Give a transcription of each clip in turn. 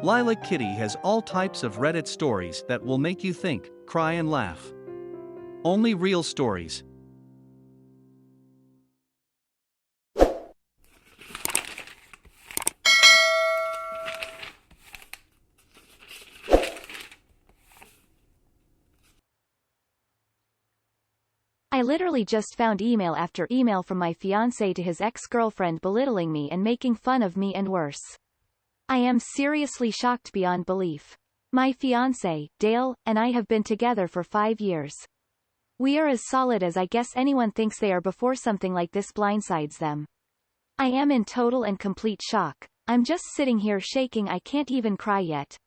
Lilac Kitty has all types of Reddit stories that will make you think, cry and laugh. Only real stories. I literally just found email after email from my fiancé to his ex-girlfriend belittling me and making fun of me and worse. I am seriously shocked beyond belief. My fiancé, Dale, and I have been together for 5 years. We are as solid as I guess anyone thinks they are before something like this blindsides them. I am in total and complete shock. I'm just sitting here shaking. I can't even cry yet.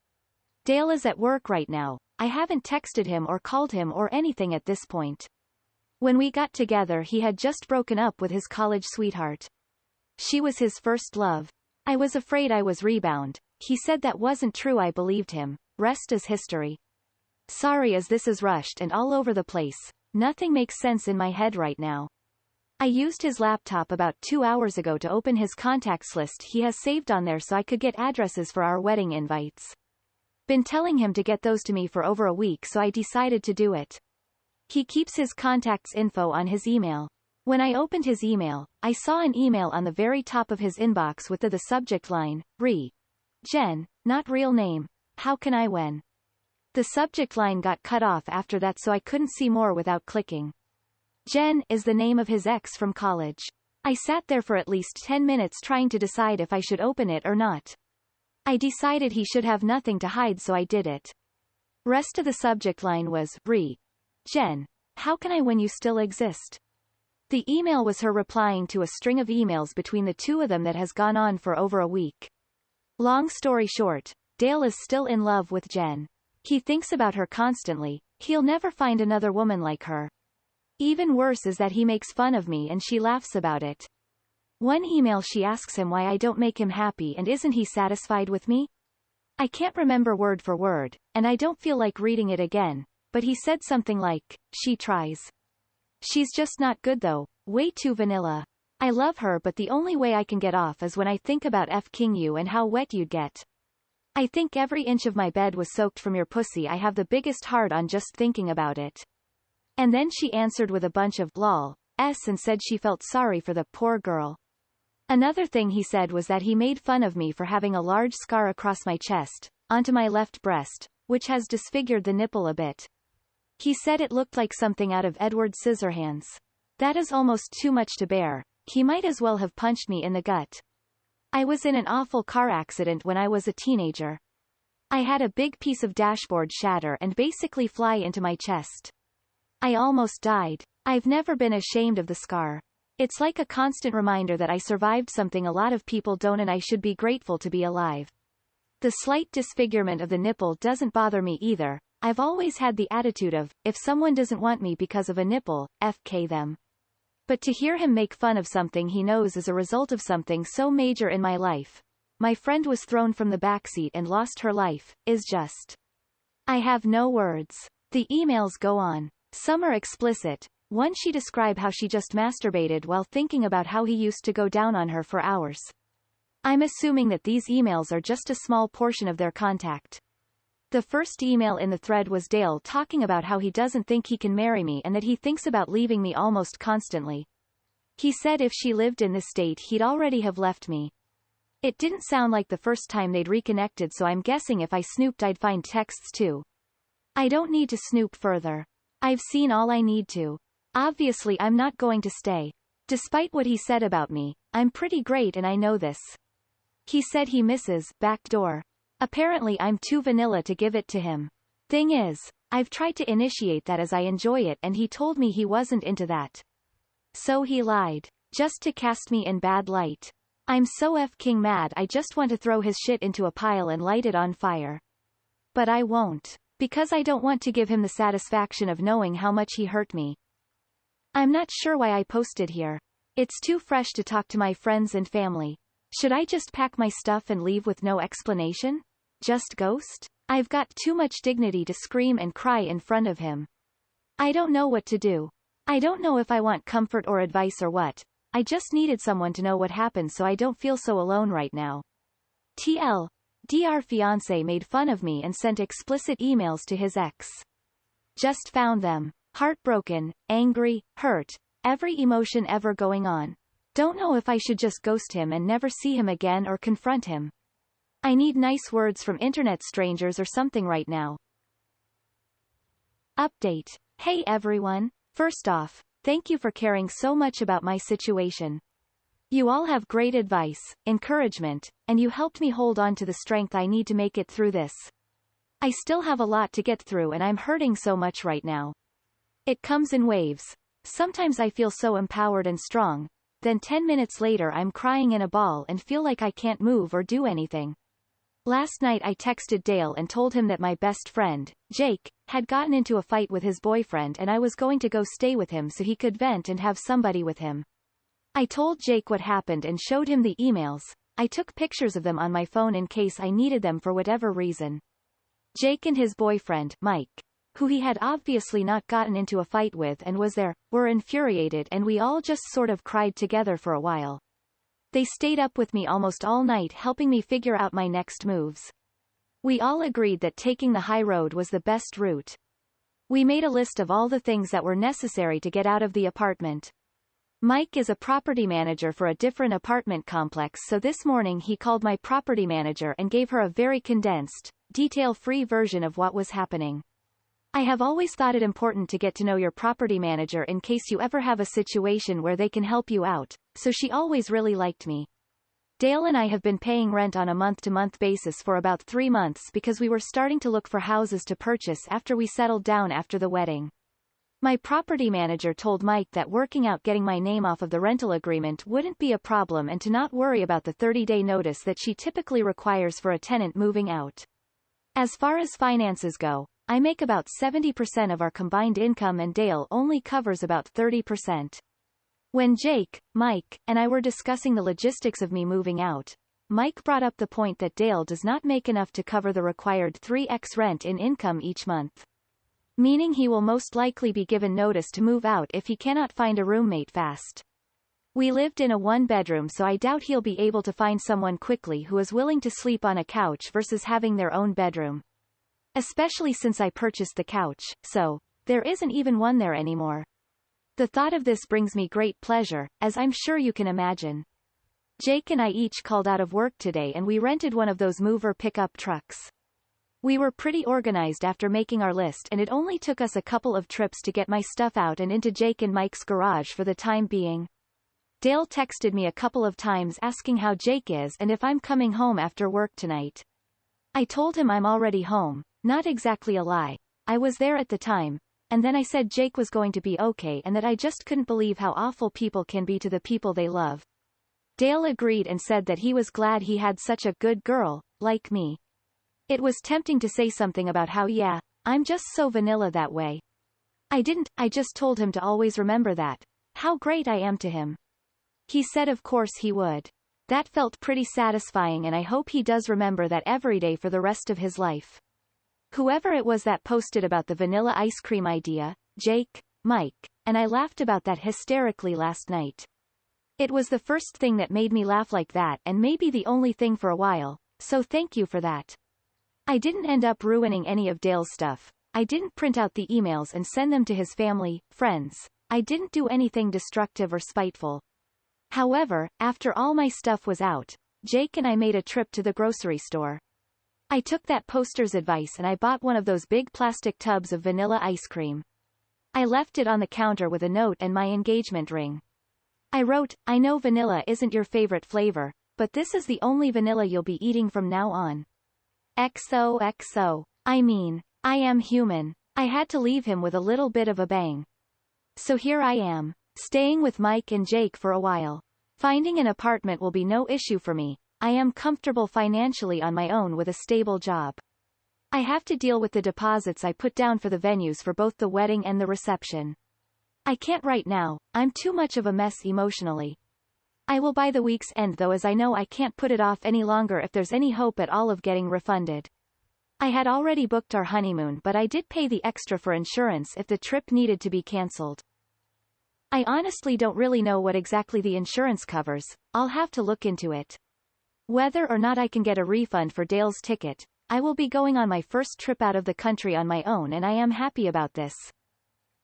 Dale is at work right now. I haven't texted him or called him or anything at this point. When we got together he had just broken up with his college sweetheart. She was his first love. I was afraid I was rebound. He said that wasn't true. I believed him. Rest is history. Sorry as this is rushed and all over the place. Nothing makes sense in my head right now. I used his laptop about 2 hours ago to open his contacts list he has saved on there so I could get addresses for our wedding invites. Been telling him to get those to me for over a week, so I decided to do it. He keeps his contacts info on his email. When I opened his email, I saw an email on the very top of his inbox with the subject line, Jen, not real name. How can I when? The subject line got cut off after that, so I couldn't see more without clicking. Jen is the name of his ex from college. I sat there for at least 10 minutes trying to decide if I should open it or not. I decided he should have nothing to hide, so I did it. Rest of the subject line was, Jen, how can I when you still exist? The email was her replying to a string of emails between the two of them that has gone on for over a week. Long story short, Dale is still in love with Jen. He thinks about her constantly. He'll never find another woman like her. Even worse is that he makes fun of me and she laughs about it. One email she asks him why I don't make him happy and isn't he satisfied with me? I can't remember word for word, and I don't feel like reading it again, but he said something like, she tries. She's just not good though, way too vanilla. I love her, but the only way I can get off is when I think about f***ing you and how wet you'd get. I think every inch of my bed was soaked from your pussy. I have the biggest hard on just thinking about it. And then she answered with a bunch of lol and said she felt sorry for the poor girl. Another thing he said was that he made fun of me for having a large scar across my chest, onto my left breast, which has disfigured the nipple a bit. He said it looked like something out of Edward Scissorhands. That is almost too much to bear. He might as well have punched me in the gut. I was in an awful car accident when I was a teenager. I had a big piece of dashboard shatter and basically fly into my chest. I almost died. I've never been ashamed of the scar. It's like a constant reminder that I survived something a lot of people don't, and I should be grateful to be alive. The slight disfigurement of the nipple doesn't bother me either. I've always had the attitude of, if someone doesn't want me because of a nipple, FK them. But to hear him make fun of something he knows is a result of something so major in my life. My friend was thrown from the backseat and lost her life, is just. I have no words. The emails go on. Some are explicit. One she described how she just masturbated while thinking about how he used to go down on her for hours. I'm assuming that these emails are just a small portion of their contact. The first email in the thread was Dale talking about how he doesn't think he can marry me and that he thinks about leaving me almost constantly. He said if she lived in this state he'd already have left me. It didn't sound like the first time they'd reconnected, so I'm guessing if I snooped I'd find texts too. I don't need to snoop further. I've seen all I need to. Obviously I'm not going to stay. Despite what he said about me, I'm pretty great and I know this. He said he misses backdoor. Apparently I'm too vanilla to give it to him. Thing is, I've tried to initiate that as I enjoy it and he told me he wasn't into that. So he lied. Just to cast me in bad light. I'm so f***ing mad I just want to throw his shit into a pile and light it on fire. But I won't. Because I don't want to give him the satisfaction of knowing how much he hurt me. I'm not sure why I posted here. It's too fresh to talk to my friends and family. Should I just pack my stuff and leave with no explanation? Just ghost? I've got too much dignity to scream and cry in front of him. I don't know what to do. I don't know if I want comfort or advice or what. I just needed someone to know what happened so I don't feel so alone right now. TL. Dr. Fiance made fun of me and sent explicit emails to his ex. Just found them. Heartbroken, angry, hurt, every emotion ever going on. Don't know if I should just ghost him and never see him again or confront him. I need nice words from internet strangers or something right now. Update. Hey everyone. First off, thank you for caring so much about my situation. You all have great advice, encouragement, and you helped me hold on to the strength I need to make it through this. I still have a lot to get through and I'm hurting so much right now. It comes in waves. Sometimes I feel so empowered and strong, then 10 minutes later I'm crying in a ball and feel like I can't move or do anything. Last night I texted Dale and told him that my best friend, Jake, had gotten into a fight with his boyfriend and I was going to go stay with him so he could vent and have somebody with him. I told Jake what happened and showed him the emails. I took pictures of them on my phone in case I needed them for whatever reason. Jake and his boyfriend, Mike, who he had obviously not gotten into a fight with and was there, were infuriated and we all just sort of cried together for a while. They stayed up with me almost all night helping me figure out my next moves. We all agreed that taking the high road was the best route. We made a list of all the things that were necessary to get out of the apartment. Mike is a property manager for a different apartment complex, so this morning he called my property manager and gave her a very condensed, detail-free version of what was happening. I have always thought it important to get to know your property manager in case you ever have a situation where they can help you out, so she always really liked me. Dale and I have been paying rent on a month-to-month basis for about 3 months because we were starting to look for houses to purchase after we settled down after the wedding. My property manager told Mike that working out getting my name off of the rental agreement wouldn't be a problem and to not worry about the 30-day notice that she typically requires for a tenant moving out. As far as finances go, I make about 70% of our combined income and Dale only covers about 30%. When Jake, Mike, and I were discussing the logistics of me moving out, Mike brought up the point that Dale does not make enough to cover the required 3x rent in income each month. Meaning he will most likely be given notice to move out if he cannot find a roommate fast. We lived in a one-bedroom, so I doubt he'll be able to find someone quickly who is willing to sleep on a couch versus having their own bedroom. Especially since I purchased the couch, so there isn't even one there anymore. The thought of this brings me great pleasure, as I'm sure you can imagine. Jake and I each called out of work today and we rented one of those mover pickup trucks. We were pretty organized after making our list and it only took us a couple of trips to get my stuff out and into Jake and Mike's garage for the time being. Dale texted me a couple of times asking how Jake is and if I'm coming home after work tonight. I told him I'm already home, not exactly a lie. I was there at the time, and then I said Jake was going to be okay and that I just couldn't believe how awful people can be to the people they love. Dale agreed and said that he was glad he had such a good girl, like me. It was tempting to say something about how yeah, I'm just so vanilla that way. I didn't, I just told him to always remember that. How great I am to him. He said of course he would. That felt pretty satisfying and I hope he does remember that every day for the rest of his life. Whoever it was that posted about the vanilla ice cream idea, Jake, Mike, and I laughed about that hysterically last night. It was the first thing that made me laugh like that and maybe the only thing for a while, so thank you for that. I didn't end up ruining any of Dale's stuff. I didn't print out the emails and send them to his family, friends. I didn't do anything destructive or spiteful. However, after all my stuff was out, Jake and I made a trip to the grocery store. I took that poster's advice and I bought one of those big plastic tubs of vanilla ice cream. I left it on the counter with a note and my engagement ring. I wrote, I know vanilla isn't your favorite flavor, but this is the only vanilla you'll be eating from now on. XOXO. I mean, I am human. I had to leave him with a little bit of a bang. So here I am, staying with Mike and Jake for a while. Finding an apartment will be no issue for me. I am comfortable financially on my own with a stable job. I have to deal with the deposits I put down for the venues for both the wedding and the reception. I can't right now, I'm too much of a mess emotionally. I will by the week's end though, as I know I can't put it off any longer if there's any hope at all of getting refunded. I had already booked our honeymoon, but I did pay the extra for insurance if the trip needed to be cancelled. I honestly don't really know what exactly the insurance covers. I'll have to look into it. Whether or not I can get a refund for Dale's ticket, I will be going on my first trip out of the country on my own and I am happy about this.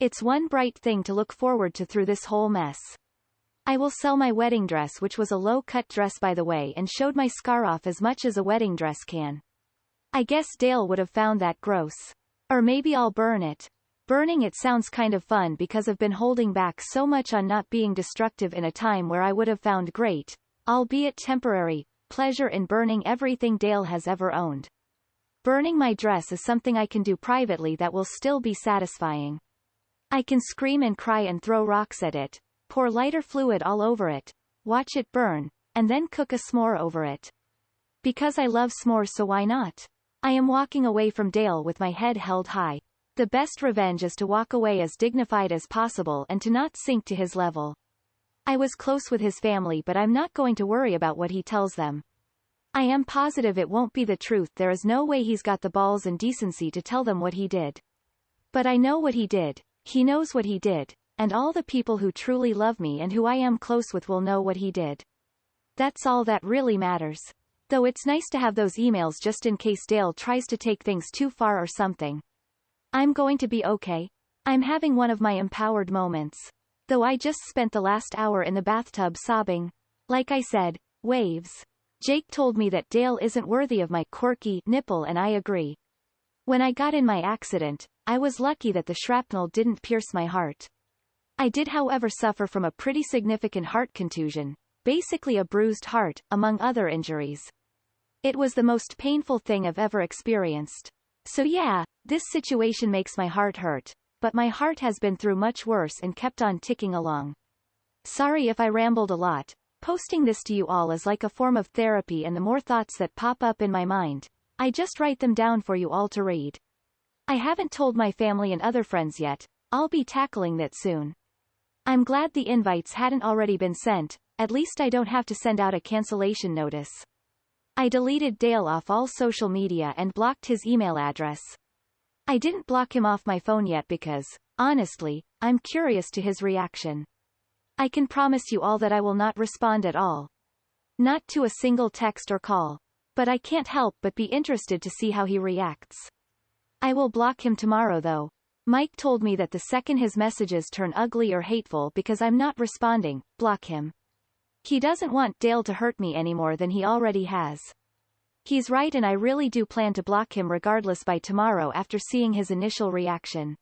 It's one bright thing to look forward to through this whole mess. I will sell my wedding dress, which was a low-cut dress by the way, and showed my scar off as much as a wedding dress can. I guess Dale would have found that gross. Or maybe I'll burn it. Burning it sounds kind of fun because I've been holding back so much on not being destructive in a time where I would have found great, albeit temporary, pleasure in burning everything Dale has ever owned. Burning my dress is something I can do privately that will still be satisfying. I can scream and cry and throw rocks at it, pour lighter fluid all over it, watch it burn, and then cook a s'more over it. Because I love s'mores, so why not? I am walking away from Dale with my head held high. The best revenge is to walk away as dignified as possible and to not sink to his level. I was close with his family, but I'm not going to worry about what he tells them. I am positive it won't be the truth. There is no way he's got the balls and decency to tell them what he did. But I know what he did. He knows what he did, and all the people who truly love me and who I am close with will know what he did. That's all that really matters. Though it's nice to have those emails just in case Dale tries to take things too far or something. I'm going to be okay. I'm having one of my empowered moments. Though I just spent the last hour in the bathtub sobbing. Like I said, waves. Jake told me that Dale isn't worthy of my quirky nipple, and I agree. When I got in my accident, I was lucky that the shrapnel didn't pierce my heart. I did, however, suffer from a pretty significant heart contusion, basically a bruised heart, among other injuries. It was the most painful thing I've ever experienced. So yeah, this situation makes my heart hurt, but my heart has been through much worse and kept on ticking along. Sorry if I rambled a lot. Posting this to you all is like a form of therapy, and the more thoughts that pop up in my mind, I just write them down for you all to read. I haven't told my family and other friends yet. I'll be tackling that soon. I'm glad the invites hadn't already been sent, at least I don't have to send out a cancellation notice. I deleted Dale off all social media and blocked his email address. I didn't block him off my phone yet because, honestly, I'm curious to his reaction. I can promise you all that I will not respond at all. Not to a single text or call. But I can't help but be interested to see how he reacts. I will block him tomorrow though. Mike told me that the second his messages turn ugly or hateful because I'm not responding, block him. He doesn't want Dale to hurt me any more than he already has. He's right, and I really do plan to block him regardless by tomorrow after seeing his initial reaction.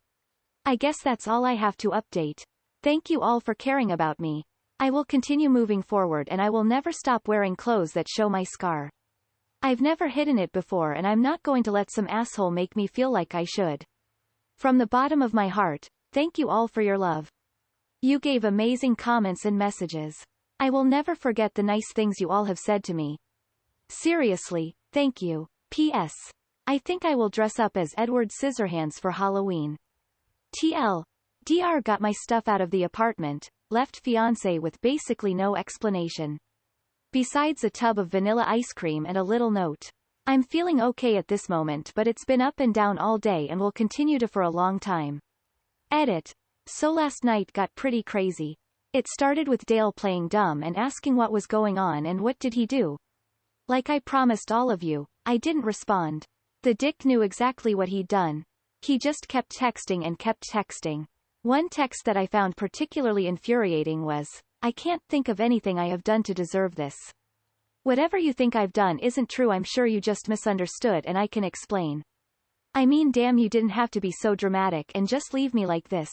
I guess that's all I have to update. Thank you all for caring about me. I will continue moving forward, and I will never stop wearing clothes that show my scar. I've never hidden it before, and I'm not going to let some asshole make me feel like I should. From the bottom of my heart, thank you all for your love. You gave amazing comments and messages. I will never forget the nice things you all have said to me. Seriously, thank you. P.S. I think I will dress up as Edward Scissorhands for Halloween. TL. Dr. got my stuff out of the apartment, left fiance with basically no explanation. Besides a tub of vanilla ice cream and a little note. I'm feeling okay at this moment, but it's been up and down all day and will continue to for a long time. Edit. So last night got pretty crazy. It started with Dale playing dumb and asking what was going on, and what did he do? Like I promised all of you, I didn't respond. The dick knew exactly what he'd done. He just kept texting and kept texting. One text that I found particularly infuriating was, "I can't think of anything I have done to deserve this. Whatever you think I've done isn't true. I'm sure you just misunderstood and I can explain. I mean, damn, you didn't have to be so dramatic and just leave me like this."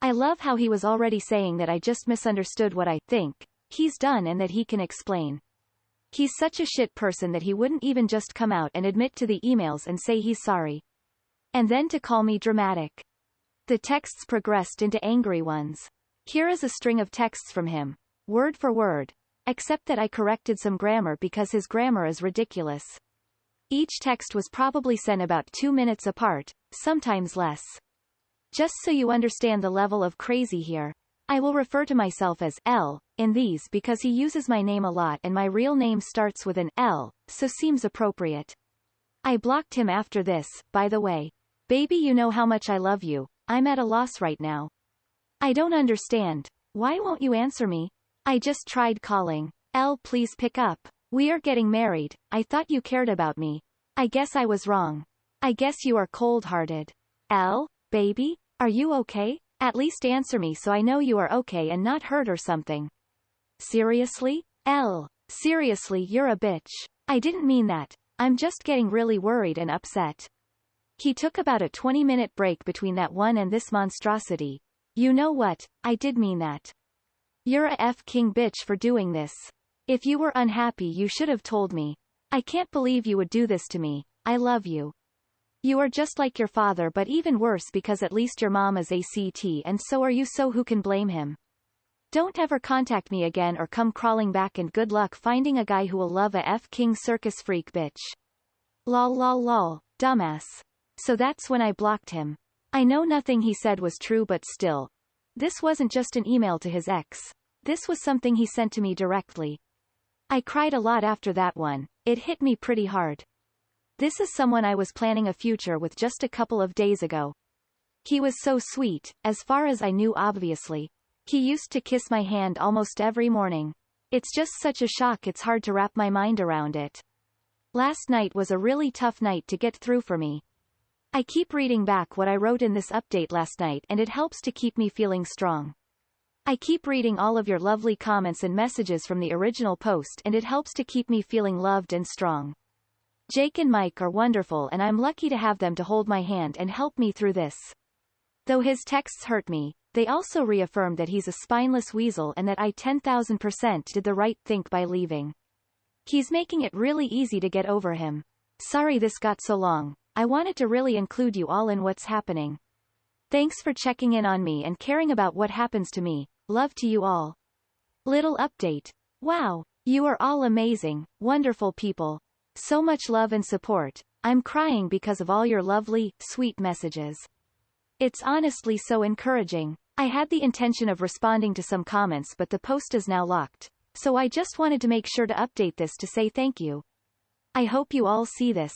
I love how he was already saying that I just misunderstood what I think he's done and that he can explain. He's such a shit person that he wouldn't even just come out and admit to the emails and say he's sorry. And then to call me dramatic. The texts progressed into angry ones. Here is a string of texts from him, word for word, except that I corrected some grammar because his grammar is ridiculous. Each text was probably sent about 2 minutes apart, sometimes less. Just so you understand the level of crazy here, I will refer to myself as L in these because he uses my name a lot and my real name starts with an L, so seems appropriate. I blocked him after this, by the way. Baby, you know how much I love you. I'm at a loss right now. I don't understand. Why won't you answer me? I just tried calling. L, please pick up. We are getting married. I thought you cared about me. I guess I was wrong. I guess you are cold-hearted. L, baby? Are you okay? At least answer me so I know you are okay and not hurt or something. Seriously? L. Seriously, you're a bitch. I didn't mean that. I'm just getting really worried and upset. He took about a 20-minute break between that one and this monstrosity. You know what? I did mean that. You're a f-king bitch for doing this. If you were unhappy you should have told me. I can't believe you would do this to me. I love you. You are just like your father but even worse because at least your mom is ACT and so are you, so who can blame him? Don't ever contact me again or come crawling back, and good luck finding a guy who will love a f-king circus freak bitch. Lol lol lol, dumbass. So that's when I blocked him. I know nothing he said was true but still. This wasn't just an email to his ex. This was something he sent to me directly. I cried a lot after that one. It hit me pretty hard. This is someone I was planning a future with just a couple of days ago. He was so sweet, as far as I knew obviously. He used to kiss my hand almost every morning. It's just such a shock it's hard to wrap my mind around it. Last night was a really tough night to get through for me. I keep reading back what I wrote in this update last night and it helps to keep me feeling strong. I keep reading all of your lovely comments and messages from the original post and it helps to keep me feeling loved and strong. Jake and Mike are wonderful and I'm lucky to have them to hold my hand and help me through this. Though his texts hurt me, they also reaffirmed that he's a spineless weasel and that I 10,000% did the right thing by leaving. He's making it really easy to get over him. Sorry this got so long. I wanted to really include you all in what's happening. Thanks for checking in on me and caring about what happens to me. Love to you all. Little update. Wow. You are all amazing, wonderful people. So much love and support. I'm crying because of all your lovely, sweet messages. It's honestly so encouraging. I had the intention of responding to some comments but the post is now locked. So I just wanted to make sure to update this to say thank you. I hope you all see this.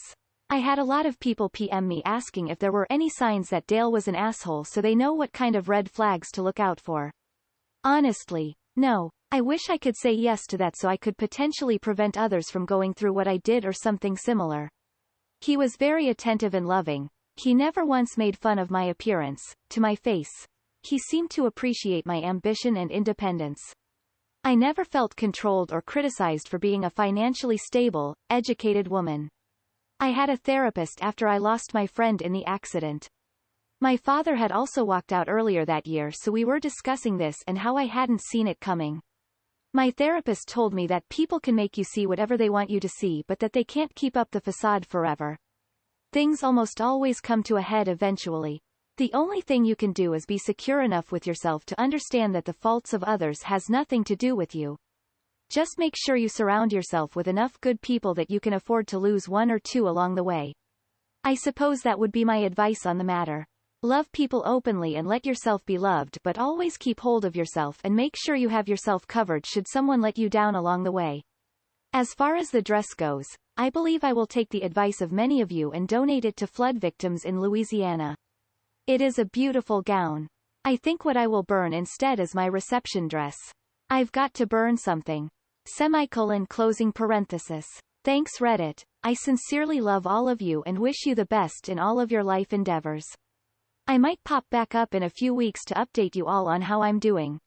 I had a lot of people PM me asking if there were any signs that Dale was an asshole so they know what kind of red flags to look out for. Honestly, no. I wish I could say yes to that so I could potentially prevent others from going through what I did or something similar. He was very attentive and loving. He never once made fun of my appearance, to my face. He seemed to appreciate my ambition and independence. I never felt controlled or criticized for being a financially stable, educated woman. I had a therapist after I lost my friend in the accident. My father had also walked out earlier that year so we were discussing this and how I hadn't seen it coming. My therapist told me that people can make you see whatever they want you to see but that they can't keep up the facade forever. Things almost always come to a head eventually. The only thing you can do is be secure enough with yourself to understand that the faults of others has nothing to do with you. Just make sure you surround yourself with enough good people that you can afford to lose one or two along the way. I suppose that would be my advice on the matter. Love people openly and let yourself be loved, but always keep hold of yourself and make sure you have yourself covered should someone let you down along the way. As far as the dress goes, I believe I will take the advice of many of you and donate it to flood victims in Louisiana. It is a beautiful gown. I think what I will burn instead is my reception dress. I've got to burn something. Closing parenthesis. Thanks Reddit. I sincerely love all of you and wish you the best in all of your life endeavors. I might pop back up in a few weeks to update you all on how I'm doing.